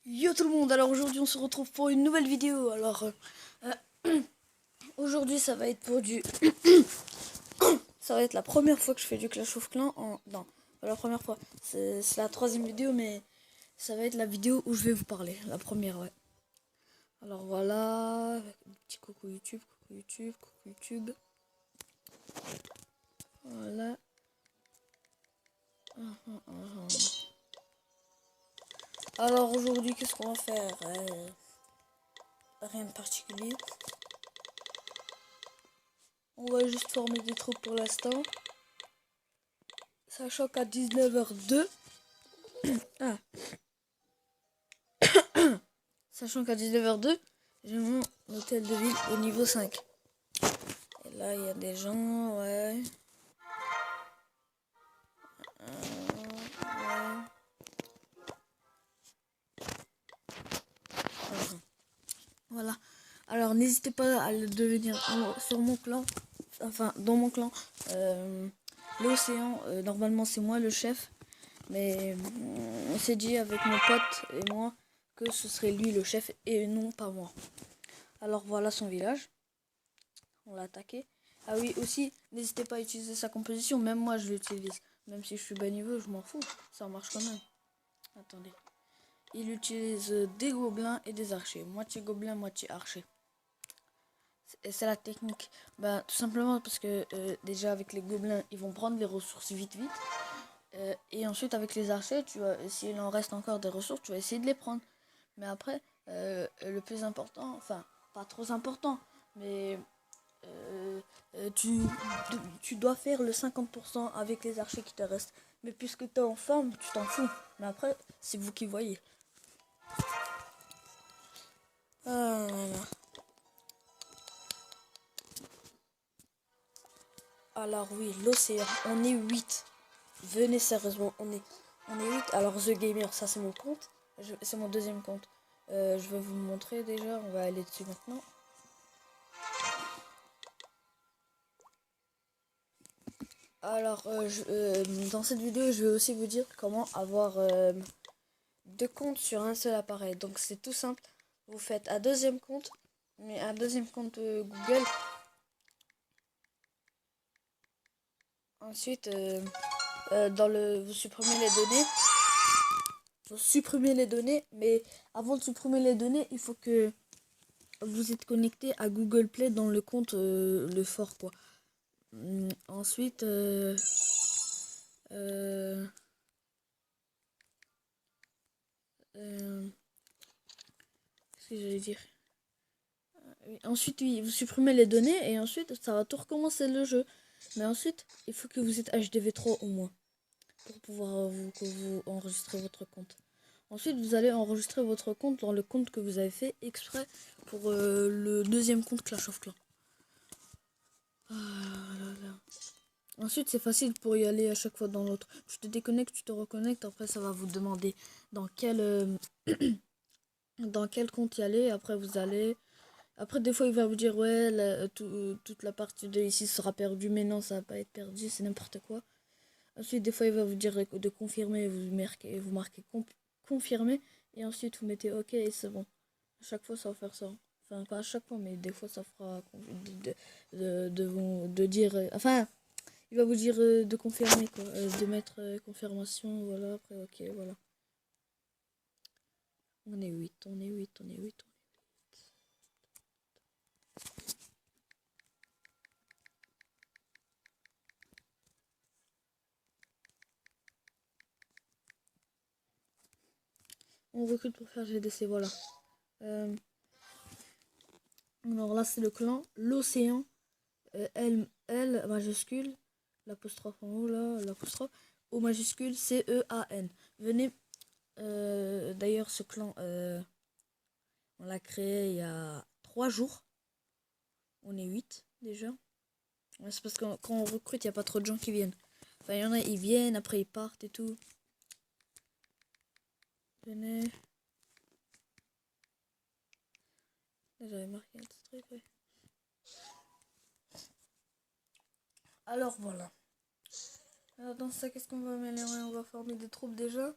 Yo tout le monde, alors aujourd'hui on se retrouve pour une nouvelle vidéo. Aujourd'hui ça va être pour du... ça va être la première fois que je fais du Clash of Clans Non, pas la première fois, c'est la troisième vidéo, mais ça va être la vidéo où je vais vous parler, la première, ouais. Alors voilà, petit coucou YouTube, coucou YouTube, coucou YouTube. Voilà. Alors aujourd'hui qu'est-ce qu'on va faire? Rien de particulier. On va juste former des troupes pour l'instant. Sachant qu'à 19h02... Ah. Sachant qu'à 19h02, j'ai mon hôtel de ville au niveau 5. Et là, il y a des gens, ouais. Ouais. Voilà. Alors, n'hésitez pas à le devenir sur mon clan. Enfin, dans mon clan. L'océan, normalement, c'est moi le chef. Mais on s'est dit avec mon pote et moi que ce serait lui le chef et non pas moi. Alors, voilà son village. On l'a attaqué. Ah oui, aussi, n'hésitez pas à utiliser sa composition. Même moi, je l'utilise. Même si je suis bas niveau, je m'en fous. Ça marche quand même. Attendez. Il utilise des gobelins et des archers. Moitié gobelin, moitié archer. C'est la technique. Ben, tout simplement parce que déjà avec les gobelins, ils vont prendre les ressources vite. Et ensuite, avec les archers, s'il en reste encore des ressources, tu vas essayer de les prendre. Mais après, le plus important, enfin, pas trop important, mais... tu dois faire le 50% avec les archers qui te restent. Mais puisque tu es en forme, tu t'en fous. Mais après, c'est vous qui voyez. Ah, voilà. Alors oui, l'océan, on est 8. Venez sérieusement, on est 8. Alors The Gamer, ça c'est mon compte. C'est mon deuxième compte. Je vais vous le montrer déjà, on va aller dessus maintenant. Alors, dans cette vidéo, je vais aussi vous dire comment avoir deux comptes sur un seul appareil. Donc c'est tout simple. Vous faites un deuxième compte, mais un deuxième compte Google. Ensuite, vous supprimez les données. Vous supprimez les données, mais avant de supprimer les données, il faut que vous êtes connecté à Google Play dans le compte le fort quoi. Ensuite, qu'est-ce que j'allais dire? Ensuite, oui, vous supprimez les données et ensuite, ça va tout recommencer le jeu. Mais ensuite, il faut que vous êtes HDV3 au moins pour pouvoir que vous enregistrer votre compte. Ensuite, vous allez enregistrer votre compte dans le compte que vous avez fait exprès pour le deuxième compte Clash of Clans. Ah, là, là. Ensuite, c'est facile pour y aller à chaque fois dans l'autre. Tu te déconnectes, tu te reconnectes. Après, ça va vous demander dans quel compte y aller. Après, vous allez... Après, des fois, il va vous dire, ouais, toute la partie de ici sera perdue. Mais non, ça va pas être perdu, c'est n'importe quoi. Ensuite, des fois, il va vous dire de confirmer. Vous marquez confirmer. Et ensuite, vous mettez OK et c'est bon. À chaque fois, ça va faire ça. Enfin, pas à chaque fois, mais des fois, ça fera de dire... enfin, il va vous dire de confirmer, quoi. De mettre confirmation, voilà. Après, OK, voilà. On est 8, on est 8, on est 8. On recrute pour faire GDC, voilà. Alors là, c'est le clan. L'océan. L majuscule. L'apostrophe en haut, là. L'apostrophe. O majuscule. CEAN. Venez. D'ailleurs, ce clan, on l'a créé il y a 3 jours. On est 8 déjà. C'est parce que quand on recrute, il n'y a pas trop de gens qui viennent. Enfin, il y en a, ils viennent, après ils partent et tout. Venez. J'avais marqué un petit truc, ouais. Alors voilà. Alors dans ça, qu'est-ce qu'on va améliorer? On va former des troupes déjà.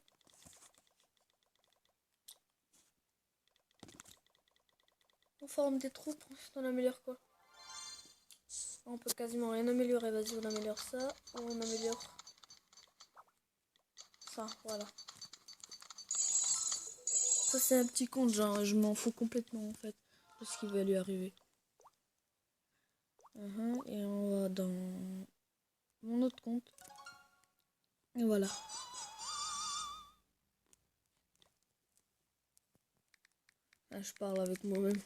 On forme des troupes, ensuite on améliore quoi? On peut quasiment rien améliorer. Vas-y, on améliore ça. Ou on améliore ça, voilà. Ça c'est un petit compte, genre je m'en fous complètement en fait de ce qui va lui arriver. Et on va dans mon autre compte. Et voilà. Là, je parle avec moi-même.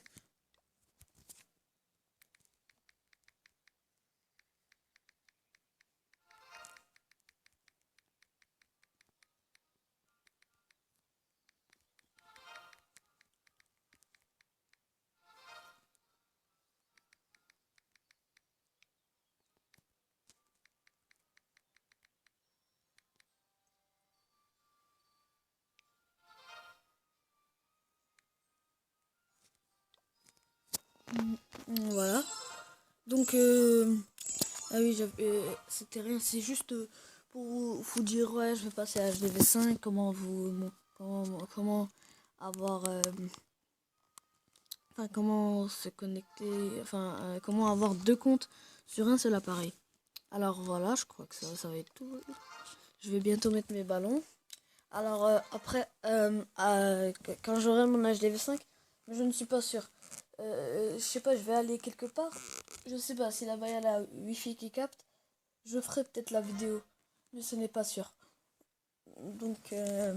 Voilà. Donc, ah oui, c'était rien. C'est juste pour vous dire, ouais, je vais passer à HDV5. Comment avoir, enfin, comment se connecter, enfin, comment avoir deux comptes sur un seul appareil. Alors voilà, je crois que ça va être tout. Je vais bientôt mettre mes ballons. Alors après, quand j'aurai mon HDV5, je ne suis pas sûr. Je sais pas, je vais aller quelque part. Je sais pas si là-bas il y a la Wi-Fi qui capte. Je ferai peut-être la vidéo, mais ce n'est pas sûr. Donc, qu'est-ce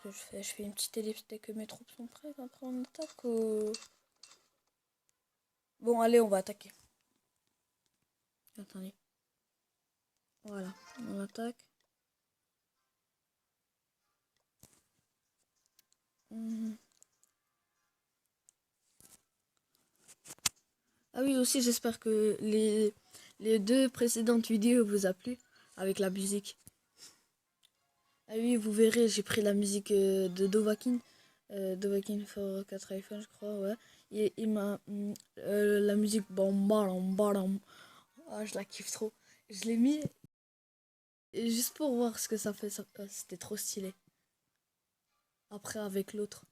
que je fais? Je fais une petite ellipse dès que mes troupes sont prêtes. Après on attaque ou... Bon, allez, on va attaquer. Attendez. Voilà, on attaque. Ah oui, aussi, j'espère que les deux précédentes vidéos vous a plu avec la musique. Ah oui, vous verrez, j'ai pris la musique de Dovahkiin. Dovahkiin for 4 iPhone, je crois, ouais. Et il m'a... la musique... Ah, je la kiffe trop. Je l'ai mis juste pour voir ce que ça fait. C'était trop stylé. Après, avec l'autre.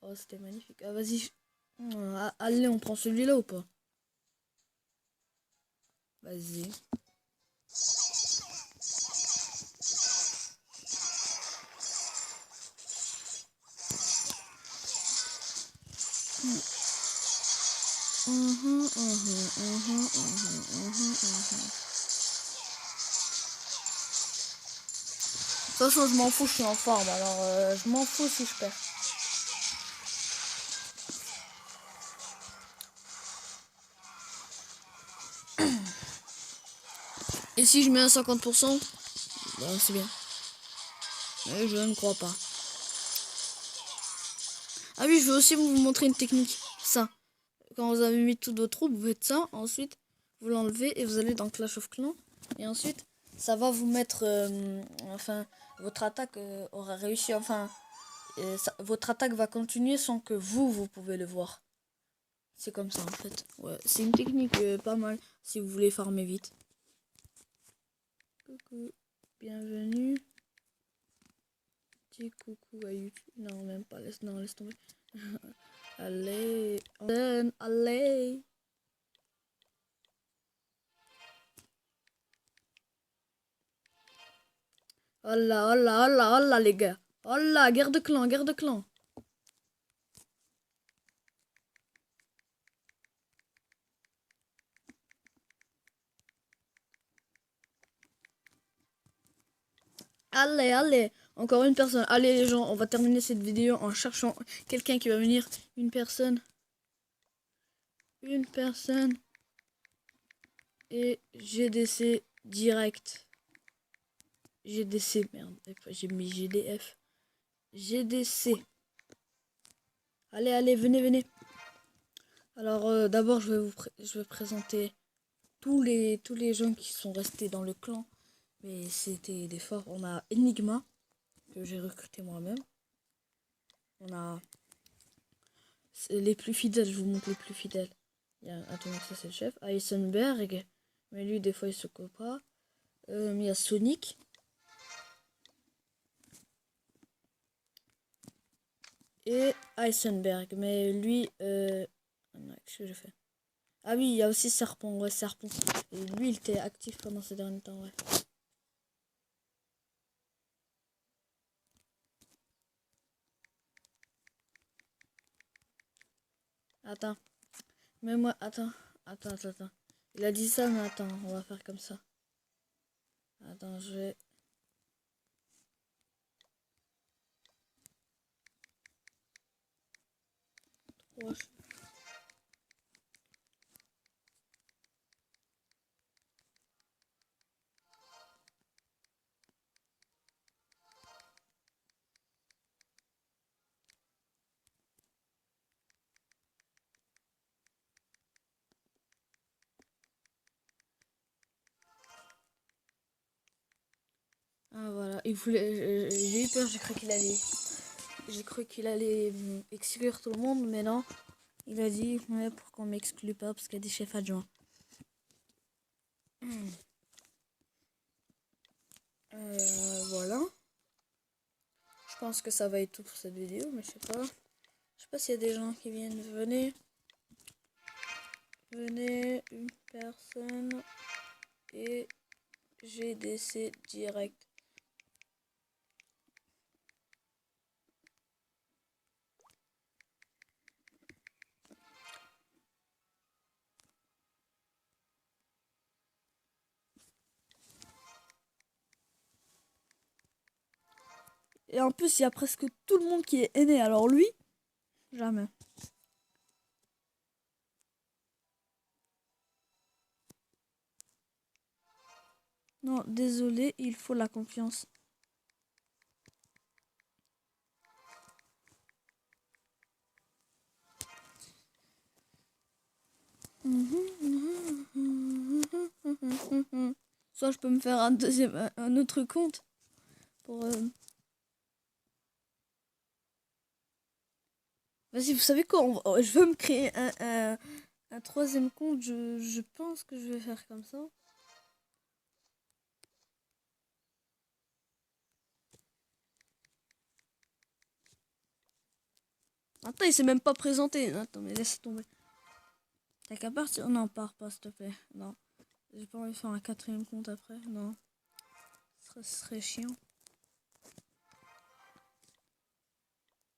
Oh, c'était magnifique. Ah, vas-y. Allez, on prend celui-là ou pas? Vas-y. De toute façon, je m'en fous, je suis en forme. Alors, je m'en fous si je perds. Et si je mets un 50%, bah, c'est bien. Mais je ne crois pas. Ah oui, je vais aussi vous montrer une technique. Ça. Quand vous avez mis toutes vos troupes, vous faites ça. Ensuite, vous l'enlevez et vous allez dans Clash of Clans. Et ensuite, ça va vous mettre... enfin, votre attaque aura réussi. Enfin, votre attaque va continuer sans que vous pouvez le voir. C'est comme ça en fait. Ouais, c'est une technique pas mal si vous voulez farmer vite. Coucou, bienvenue. Petit coucou à YouTube. Non, même pas. Laisse tomber. Allez, allez. Oh là, oh là, oh là, oh là, les gars. Oh là, guerre de clan, guerre de clan. Allez, allez. Encore une personne. Allez, les gens, on va terminer cette vidéo en cherchant quelqu'un qui va venir. Une personne. Une personne. Et GDC direct. GDC, merde. J'ai mis GDF. GDC. Allez, allez, venez, venez. Alors, d'abord, je vais présenter tous les gens qui sont restés dans le clan. Mais c'était des forts. On a Enigma, que j'ai recruté moi-même. On a les plus fidèles, je vous montre les plus fidèles. Il y a Atomic, ça c'est le chef. Heisenberg, mais lui, des fois, il se coupe pas. Il y a Sonic. et Heisenberg. Mais lui, qu'est-ce que j'ai fait? Ah oui, il y a aussi Serpent, ouais, Serpent. Et lui, il était actif pendant ces derniers temps, ouais. Attends, mais moi, attends. Il a dit ça, mais attends, on va faire comme ça. Attends, je vais... Ah voilà, il voulait... j'ai eu peur, j'ai cru qu'il allait exclure tout le monde, mais non. Il a dit, ouais, pour qu'on m'exclue pas, parce qu'il y a des chefs adjoints. Voilà. Je pense que ça va être tout pour cette vidéo, mais je sais pas. Je sais pas s'il y a des gens qui viennent. Venez. Venez, une personne. Et GDC direct. Et en plus, il y a presque tout le monde qui est aîné. Alors lui, jamais. Non, désolé, il faut la confiance. Soit je peux me faire un autre compte pour. Vas-y, vous savez quoi? Je veux me créer un troisième compte. Je pense que je vais faire comme ça. Attends, il s'est même pas présenté. Attends, mais laisse tomber. T'as qu'à partir? Non, pars pas, s'il te plaît. Non. J'ai pas envie de faire un quatrième compte après. Non. Ce serait chiant.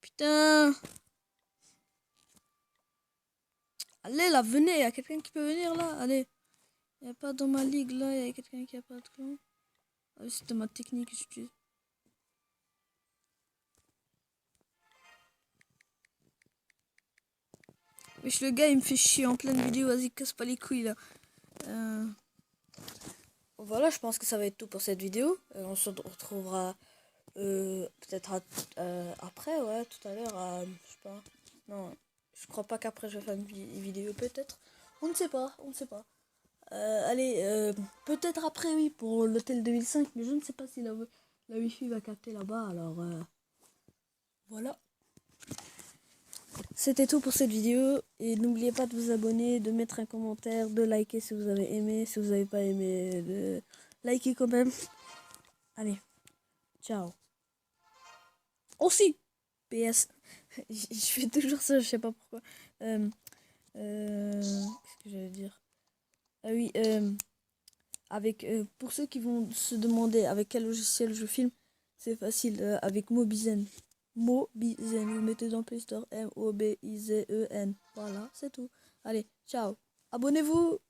Putain! Allez, là, venez. Il y a quelqu'un qui peut venir, là. Allez. Il n'y a pas dans ma ligue, là. Il y a quelqu'un qui a pas de clan. Ah, c'était ma technique que j'utilise. Wesh, le gars, il me fait chier en pleine vidéo. Vas-y, casse pas les couilles, là. Voilà, je pense que ça va être tout pour cette vidéo. On se retrouvera peut-être après, ouais, tout à l'heure. Je sais pas. Non, je crois pas qu'après je vais faire une vidéo, peut-être. On ne sait pas, on ne sait pas. Allez, peut-être après, oui, pour l'hôtel 2005, mais je ne sais pas si la wifi va capter là-bas, alors voilà. C'était tout pour cette vidéo, et n'oubliez pas de vous abonner, de mettre un commentaire, de liker si vous avez aimé, si vous n'avez pas aimé, de liker quand même. Allez, ciao. Aussi, PS, je fais toujours ça, je sais pas pourquoi. Qu'est-ce que j'allais dire? Ah oui, pour ceux qui vont se demander avec quel logiciel je filme, c'est facile, avec Mobizen. Mobizen, vous mettez dans Play Store, Mobizen. Voilà, c'est tout. Allez, ciao. Abonnez-vous.